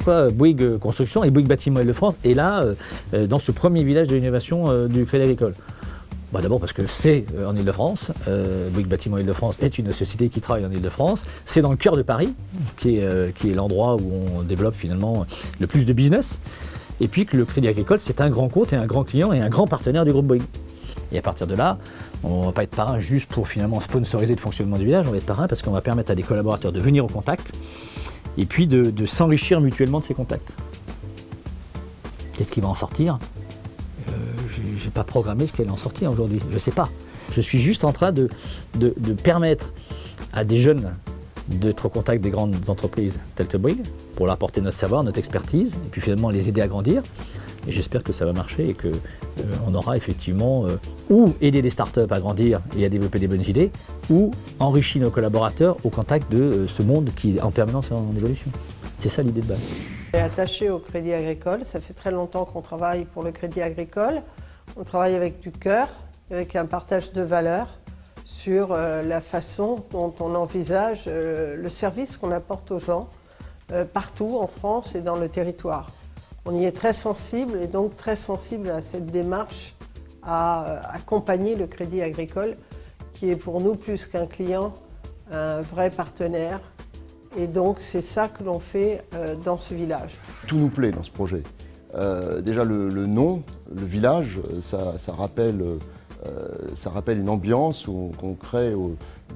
fois Bouygues Construction et Bouygues Bâtiment Île-de-France est là dans ce premier village de l'innovation du Crédit Agricole. Bah d'abord parce que c'est en Île-de-France, Bouygues Bâtiment Île-de-France est une société qui travaille en Île-de-France, c'est dans le cœur de Paris, qui est l'endroit où on développe finalement le plus de business, et puis que le Crédit Agricole c'est un grand compte et un grand client et un grand partenaire du groupe Bouygues. Et à partir de là, on ne va pas être parrain juste pour finalement sponsoriser le fonctionnement du village, on va être parrain parce qu'on va permettre à des collaborateurs de venir au contact, et puis de s'enrichir mutuellement de ces contacts. Qu'est-ce qui va en sortir ? Je n'ai pas programmé ce qu'elle en sortir aujourd'hui, je ne sais pas. Je suis juste en train de permettre à des jeunes d'être au contact des grandes entreprises telles que Bouygues pour leur apporter notre savoir, notre expertise, et puis finalement les aider à grandir. Et j'espère que ça va marcher et qu'on aura effectivement ou aider des startups à grandir et à développer des bonnes idées, ou enrichir nos collaborateurs au contact de ce monde qui est en permanence en évolution. C'est ça l'idée de base. Je suis attaché au Crédit Agricole, ça fait très longtemps qu'on travaille pour le Crédit Agricole. On travaille avec du cœur, avec un partage de valeurs sur la façon dont on envisage le service qu'on apporte aux gens partout en France et dans le territoire. On y est très sensible et donc très sensible à cette démarche à accompagner le Crédit Agricole qui est pour nous plus qu'un client, un vrai partenaire. Et donc c'est ça que l'on fait dans ce village. Tout nous plaît dans ce projet. Déjà le nom, le village, ça rappelle une ambiance qu'on crée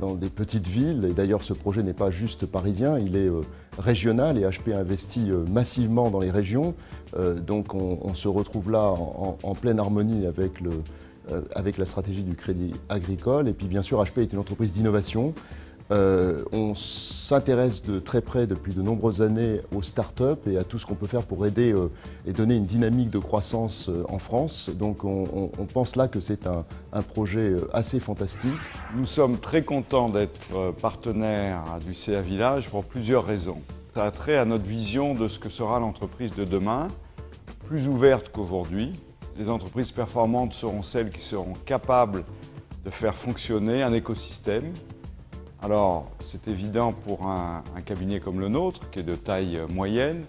dans des petites villes. Et d'ailleurs ce projet n'est pas juste parisien, il est régional et HP investit massivement dans les régions. Donc on se retrouve là en pleine harmonie avec la stratégie du Crédit Agricole. Et puis bien sûr HP est une entreprise d'innovation. On s'intéresse de très près depuis de nombreuses années aux startups et à tout ce qu'on peut faire pour aider et donner une dynamique de croissance en France. Donc on pense là que c'est un projet assez fantastique. Nous sommes très contents d'être partenaires du CA Village pour plusieurs raisons. Ça a trait à notre vision de ce que sera l'entreprise de demain, plus ouverte qu'aujourd'hui. Les entreprises performantes seront celles qui seront capables de faire fonctionner un écosystème. Alors, c'est évident pour un cabinet comme le nôtre, qui est de taille moyenne,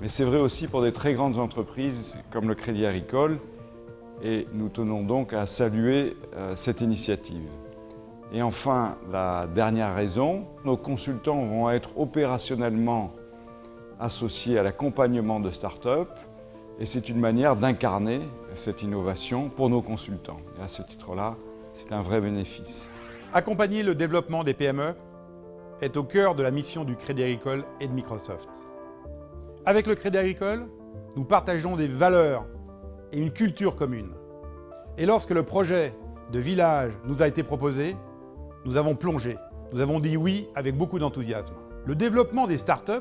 mais c'est vrai aussi pour des très grandes entreprises comme le Crédit Agricole, et nous tenons donc à saluer cette initiative. Et enfin, la dernière raison, nos consultants vont être opérationnellement associés à l'accompagnement de start-up, et c'est une manière d'incarner cette innovation pour nos consultants. Et à ce titre-là, c'est un vrai bénéfice. Accompagner le développement des PME est au cœur de la mission du Crédit Agricole et de Microsoft. Avec le Crédit Agricole, nous partageons des valeurs et une culture commune. Et lorsque le projet de village nous a été proposé, nous avons plongé. Nous avons dit oui avec beaucoup d'enthousiasme. Le développement des startups,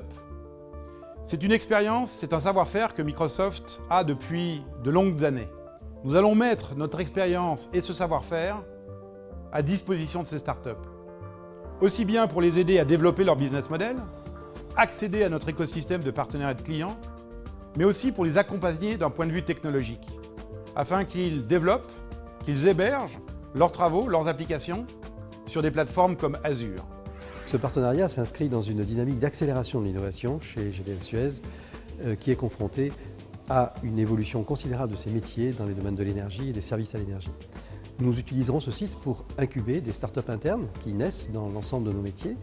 c'est une expérience, c'est un savoir-faire que Microsoft a depuis de longues années. Nous allons mettre notre expérience et ce savoir-faire à disposition de ces startups. Aussi bien pour les aider à développer leur business model, accéder à notre écosystème de partenaires et de clients, mais aussi pour les accompagner d'un point de vue technologique, afin qu'ils développent, qu'ils hébergent leurs travaux, leurs applications sur des plateformes comme Azure. Ce partenariat s'inscrit dans une dynamique d'accélération de l'innovation chez GDF Suez, qui est confrontée à une évolution considérable de ses métiers dans les domaines de l'énergie et des services à l'énergie. Nous utiliserons ce site pour incuber des startups internes qui naissent dans l'ensemble de nos métiers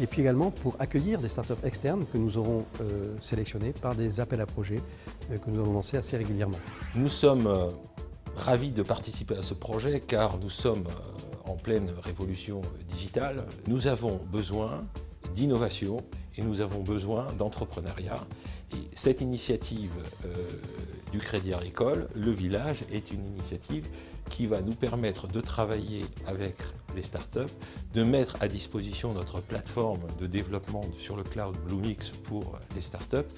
et puis également pour accueillir des startups externes que nous aurons sélectionnées par des appels à projets que nous allons lancer assez régulièrement. Nous sommes ravis de participer à ce projet car nous sommes en pleine révolution digitale. Nous avons besoin d'innovation et nous avons besoin d'entrepreneuriat. Et cette initiative du Crédit Agricole, le village, est une initiative qui va nous permettre de travailler avec les startups, de mettre à disposition notre plateforme de développement sur le cloud Bluemix pour les startups,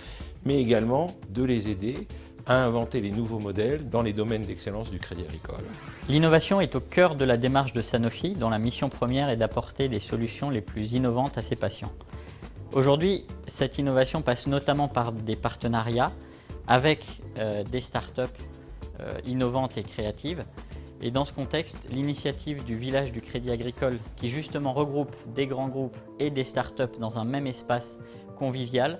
mais également de les aider à inventer les nouveaux modèles dans les domaines d'excellence du Crédit Agricole. L'innovation est au cœur de la démarche de Sanofi, dont la mission première est d'apporter les solutions les plus innovantes à ses patients. Aujourd'hui, cette innovation passe notamment par des partenariats avec des startups innovantes et créatives. Et dans ce contexte, l'initiative du village du Crédit Agricole, qui justement regroupe des grands groupes et des startups dans un même espace convivial,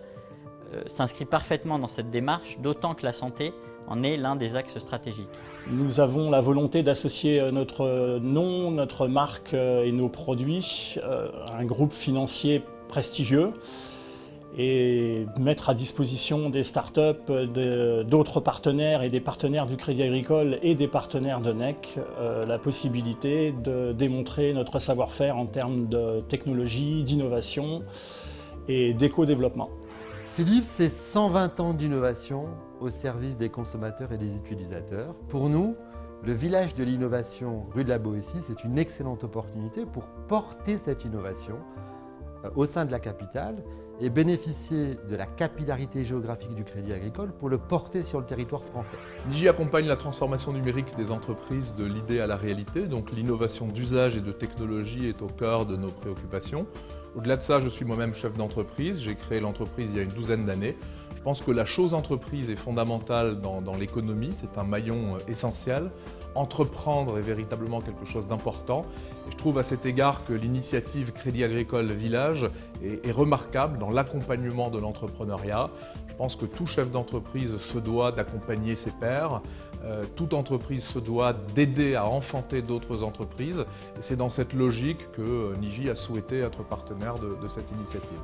s'inscrit parfaitement dans cette démarche, d'autant que la santé en est l'un des axes stratégiques. Nous avons la volonté d'associer notre nom, notre marque et nos produits à un groupe financier prestigieux et mettre à disposition des startups, d'autres partenaires et des partenaires du Crédit Agricole et des partenaires de NEC la possibilité de démontrer notre savoir-faire en termes de technologie, d'innovation et d'éco-développement. Philips, c'est 120 ans d'innovation au service des consommateurs et des utilisateurs. Pour nous, le village de l'innovation rue de la Boétie, c'est une excellente opportunité pour porter cette innovation au sein de la capitale et bénéficier de la capillarité géographique du Crédit Agricole pour le porter sur le territoire français. Niji accompagne la transformation numérique des entreprises de l'idée à la réalité, donc l'innovation d'usage et de technologie est au cœur de nos préoccupations. Au-delà de ça, je suis moi-même chef d'entreprise, j'ai créé l'entreprise il y a une douzaine d'années. Je pense que la chose entreprise est fondamentale dans l'économie, c'est un maillon essentiel. Entreprendre est véritablement quelque chose d'important. Et je trouve à cet égard que l'initiative Crédit Agricole Village est remarquable dans l'accompagnement de l'entrepreneuriat. Je pense que tout chef d'entreprise se doit d'accompagner ses pairs. Toute entreprise se doit d'aider à enfanter d'autres entreprises. Et c'est dans cette logique que Niji a souhaité être partenaire de cette initiative.